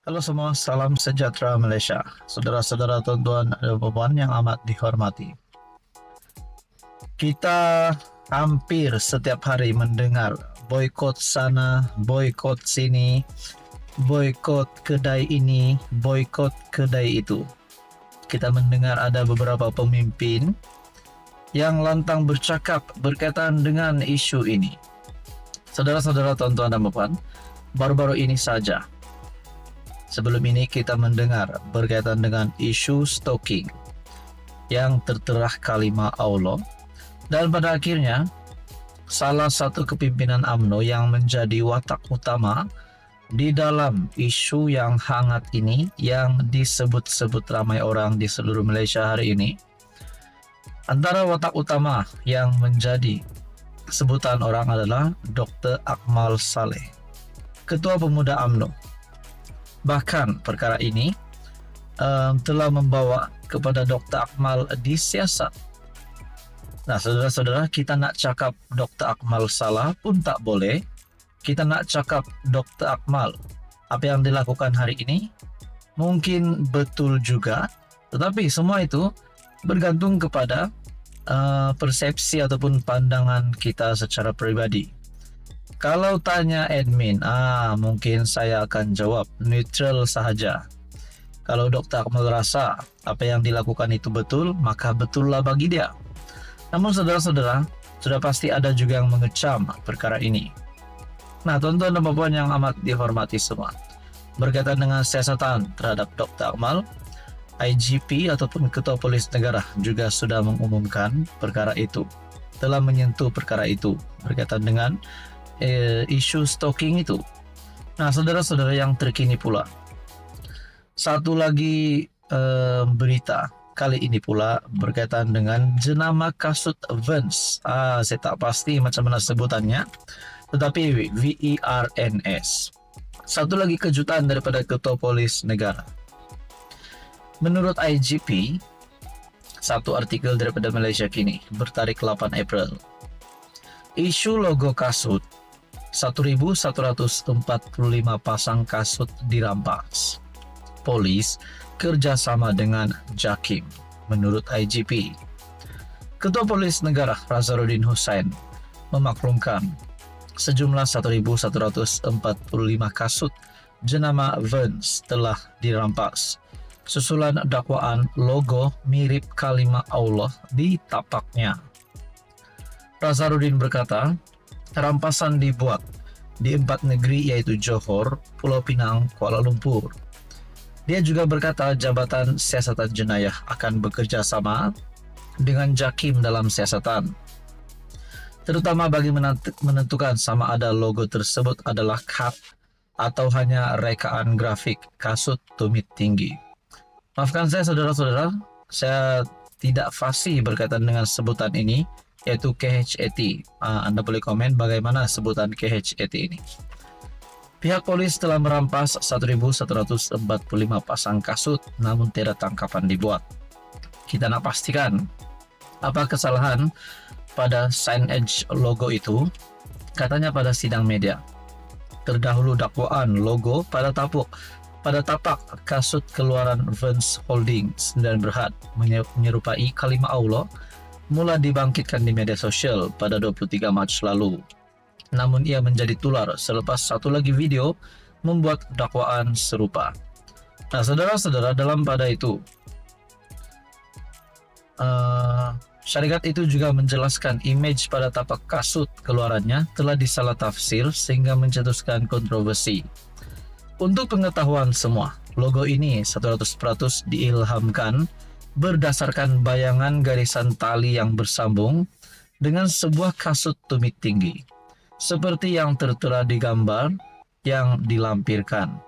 Halo semua, salam sejahtera Malaysia. Saudara-saudara tuan-tuan dan puan yang amat dihormati. Kita hampir setiap hari mendengar boikot sana, boikot sini, boikot kedai ini, boikot kedai itu. Kita mendengar ada beberapa pemimpin yang lantang bercakap berkaitan dengan isu ini. Saudara-saudara tuan-tuan dan puan, baru-baru ini saja, sebelum ini kita mendengar berkaitan dengan isu stalking yang tertera kalimat Allah, dan pada akhirnya salah satu kepimpinan UMNO yang menjadi watak utama di dalam isu yang hangat ini yang disebut-sebut ramai orang di seluruh Malaysia hari ini, antara watak utama yang menjadi sebutan orang adalah Dr. Akmal Saleh, Ketua Pemuda UMNO. Bahkan perkara ini telah membawa kepada Dr. Akmal disiasat. Nah, saudara-saudara, kita nak cakap Dr. Akmal salah pun tak boleh. Kita nak cakap Dr. Akmal, apa yang dilakukan hari ini mungkin betul juga, tetapi semua itu bergantung kepada persepsi ataupun pandangan kita secara pribadi. Kalau tanya admin, mungkin saya akan jawab neutral sahaja. Kalau Dr. Akmal rasa apa yang dilakukan itu betul, maka betullah bagi dia. Namun saudara-saudara, sudah pasti ada juga yang mengecam perkara ini. Nah, tuan-tuan dan puan yang amat dihormati semua, berkaitan dengan siasatan terhadap Dr. Akmal, IGP ataupun Ketua Polis Negara juga sudah mengumumkan perkara itu, telah menyentuh perkara itu berkaitan dengan isu stalking itu. Nah, saudara-saudara yang terkini pula, satu lagi berita kali ini pula berkaitan dengan jenama kasut Vans. Saya tak pasti macam mana sebutannya, tetapi VERNS. Satu lagi kejutan daripada Ketua Polis Negara. Menurut IGP, satu artikel daripada Malaysia Kini bertarikh 8 April, isu logo kasut 1,145 pasang kasut dirampas. Polis kerjasama dengan JAKIM, menurut IGP. Ketua Polis Negara Razaruddin Hussain memaklumkan sejumlah 1,145 kasut jenama Vans telah dirampas susulan dakwaan logo mirip kalimat Allah di tapaknya. Razaruddin berkata, rampasan dibuat di 4 negeri yaitu Johor, Pulau Pinang, Kuala Lumpur. Dia juga berkata Jabatan Siasatan Jenayah akan bekerja sama dengan JAKIM dalam siasatan, terutama bagi menentukan sama ada logo tersebut adalah cut atau hanya rekaan grafik kasut tumit tinggi. Maafkan saya saudara-saudara, saya tidak fasih berkaitan dengan sebutan ini, yaitu KHAT. Anda boleh komen bagaimana sebutan KHAT ini. Pihak polis telah merampas 1,145 pasang kasut, namun tidak tangkapan dibuat. Kita nak pastikan apa kesalahan pada signage logo itu. Katanya pada sidang media, terdahulu dakwaan logo pada tapak kasut keluaran Vans Holdings dan Berhad menyerupai kalimat Allah mula dibangkitkan di media sosial pada 23 Mac lalu. Namun ia menjadi tular selepas satu lagi video membuat dakwaan serupa. Nah, saudara-saudara, dalam pada itu syarikat itu juga menjelaskan image pada tapak kasut keluarannya telah disalah tafsir sehingga mencetuskan kontroversi. Untuk pengetahuan semua, logo ini 100% diilhamkan berdasarkan bayangan garisan tali yang bersambung dengan sebuah kasut tumit tinggi, seperti yang tertera di gambar yang dilampirkan.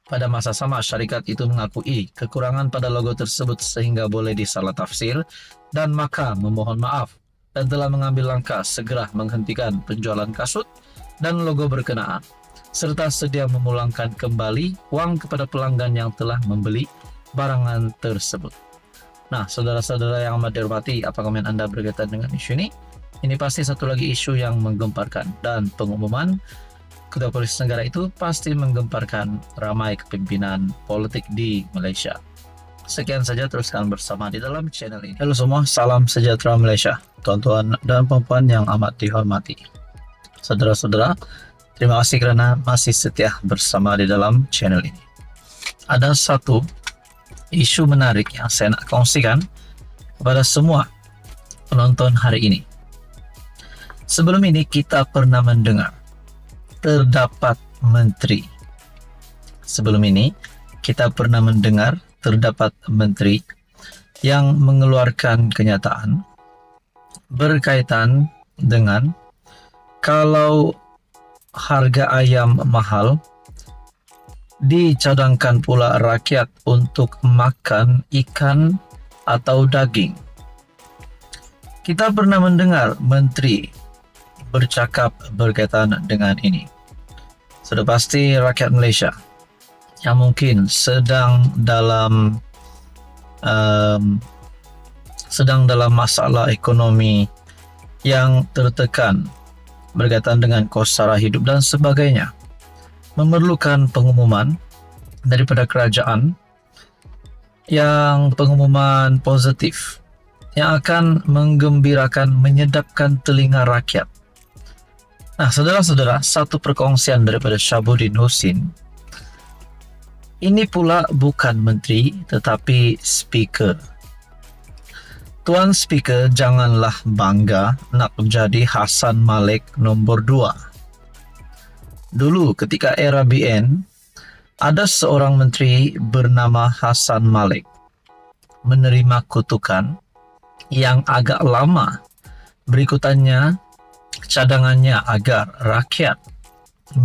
Pada masa sama, syarikat itu mengakui kekurangan pada logo tersebut sehingga boleh disalah tafsir dan maka memohon maaf dan telah mengambil langkah segera menghentikan penjualan kasut dan logo berkenaan, serta sedia memulangkan kembali uang kepada pelanggan yang telah membeli barangan tersebut. Nah, saudara-saudara yang amat dihormati, apa komen Anda berkaitan dengan isu ini? Ini pasti satu lagi isu yang menggemparkan, dan pengumuman Ketua Polisi Negara itu pasti menggemparkan ramai kepemimpinan politik di Malaysia. Sekian saja, teruskan bersama di dalam channel ini. Halo semua, salam sejahtera Malaysia, tuan-tuan dan puan-puan yang amat dihormati. Saudara-saudara, terima kasih kerana masih setia bersama di dalam channel ini. Ada satu isu menarik yang saya nak kongsikan kepada semua penonton hari ini. Sebelum ini kita pernah mendengar terdapat menteri. Sebelum ini kita pernah mendengar terdapat menteri yang mengeluarkan kenyataan berkaitan dengan kalau harga ayam mahal, dicadangkan pula rakyat untuk makan ikan atau daging. Kita pernah mendengar menteri bercakap berkaitan dengan ini. Sudah pasti rakyat Malaysia yang mungkin sedang dalam masalah ekonomi yang tertekan berkaitan dengan kos sara hidup dan sebagainya, memerlukan pengumuman daripada kerajaan yang pengumuman positif yang akan menggembirakan, menyedapkan telinga rakyat. Nah, saudara-saudara, satu perkongsian daripada Syabuddin Husin. Ini pula bukan menteri tetapi speaker. Tuan Speaker janganlah bangga nak menjadi Hassan Malik nombor 2. Dulu ketika era BN, ada seorang menteri bernama Hassan Malik menerima kutukan yang agak lama. Berikutannya cadangannya agar rakyat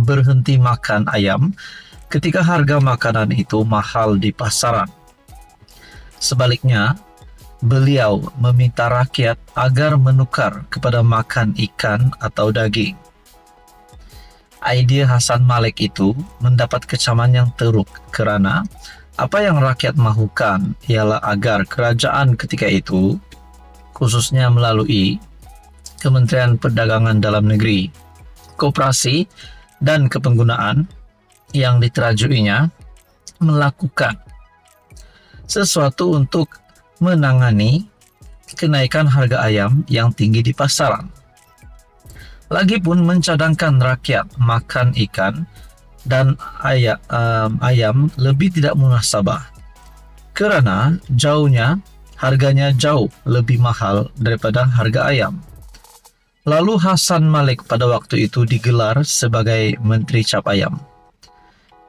berhenti makan ayam ketika harga makanan itu mahal di pasaran. Sebaliknya, beliau meminta rakyat agar menukar kepada makan ikan atau daging. Idea Hassan Malik itu mendapat kecaman yang teruk kerana apa yang rakyat mahukan ialah agar kerajaan ketika itu, khususnya melalui Kementerian Perdagangan Dalam Negeri, Koperasi dan Kepenggunaan yang diterajuinya, melakukan sesuatu untuk menangani kenaikan harga ayam yang tinggi di pasaran. Lagipun mencadangkan rakyat makan ikan dan ayam lebih tidak munasabah kerana harganya jauh lebih mahal daripada harga ayam. Lalu Hassan Malik pada waktu itu digelar sebagai Menteri Cap Ayam.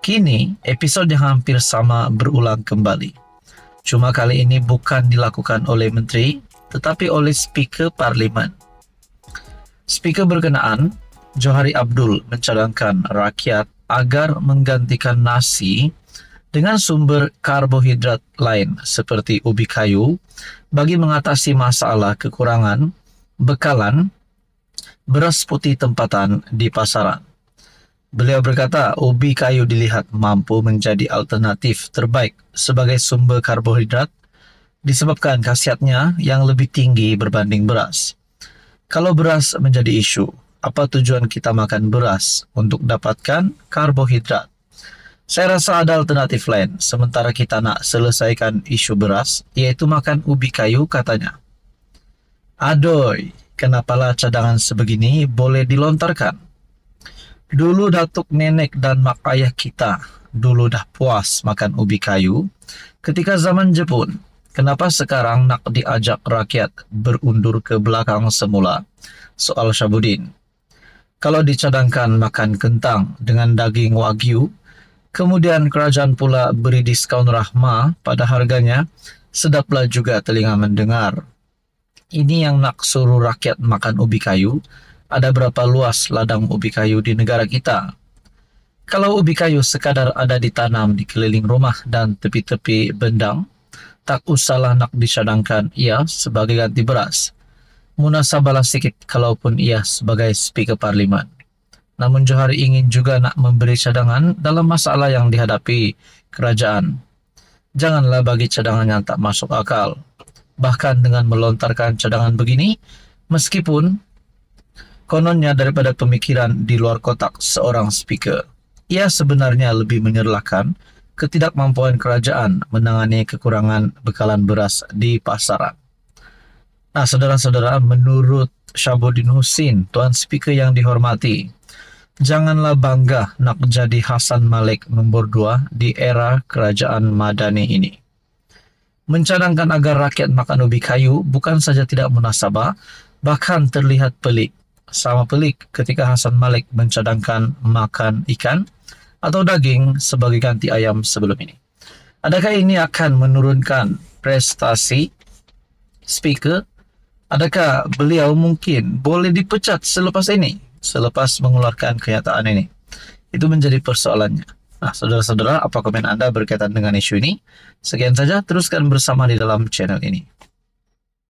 Kini, episod yang hampir sama berulang kembali. Cuma kali ini bukan dilakukan oleh menteri, tetapi oleh Speaker Parlimen. Speaker berkenaan, Johari Abdul, mencadangkan rakyat agar menggantikan nasi dengan sumber karbohidrat lain seperti ubi kayu bagi mengatasi masalah kekurangan bekalan beras putih tempatan di pasaran. Beliau berkata ubi kayu dilihat mampu menjadi alternatif terbaik sebagai sumber karbohidrat disebabkan khasiatnya yang lebih tinggi berbanding beras. Kalau beras menjadi isu, apa tujuan kita makan beras? Untuk dapatkan karbohidrat. Saya rasa ada alternatif lain sementara kita nak selesaikan isu beras, yaitu makan ubi kayu, katanya. Adoy, kenapalah cadangan sebegini boleh dilontarkan? Dulu datuk nenek dan mak ayah kita dulu dah puas makan ubi kayu ketika zaman Jepun. Kenapa sekarang nak diajak rakyat berundur ke belakang semula? Soal Syabuddin. Kalau dicadangkan makan kentang dengan daging wagyu, kemudian kerajaan pula beri diskaun rahmah pada harganya, sedaplah juga telinga mendengar. Ini yang nak suruh rakyat makan ubi kayu. Ada berapa luas ladang ubi kayu di negara kita? Kalau ubi kayu sekadar ada ditanam di keliling rumah dan tepi-tepi bendang, tak usahlah nak dicadangkan ia sebagai ganti beras. Munasabahlah sikit kalaupun ia sebagai Speaker Parlimen. Namun Johari ingin juga nak memberi cadangan dalam masalah yang dihadapi kerajaan. Janganlah bagi cadangan yang tak masuk akal. Bahkan dengan melontarkan cadangan begini, meskipun Kononnya daripada pemikiran di luar kotak seorang speaker. Ia sebenarnya lebih menyerlakan ketidakmampuan kerajaan menangani kekurangan bekalan beras di pasaran. Nah, saudara-saudara, menurut Syahabuddin Husin, Tuan Speaker yang dihormati, janganlah bangga nak jadi Hasan Malik nombor 2 di era kerajaan Madani ini. Mencadangkan agar rakyat makan ubi kayu bukan saja tidak munasabah, bahkan terlihat pelik. Sama pelik ketika Hasan Malik mencadangkan makan ikan atau daging sebagai ganti ayam sebelum ini. Adakah ini akan menurunkan prestasi speaker? Adakah beliau mungkin boleh dipecat selepas ini, selepas mengeluarkan kenyataan ini? Itu menjadi persoalannya. Nah, saudara-saudara, apa komen Anda berkaitan dengan isu ini? Sekian saja, teruskan bersama di dalam channel ini.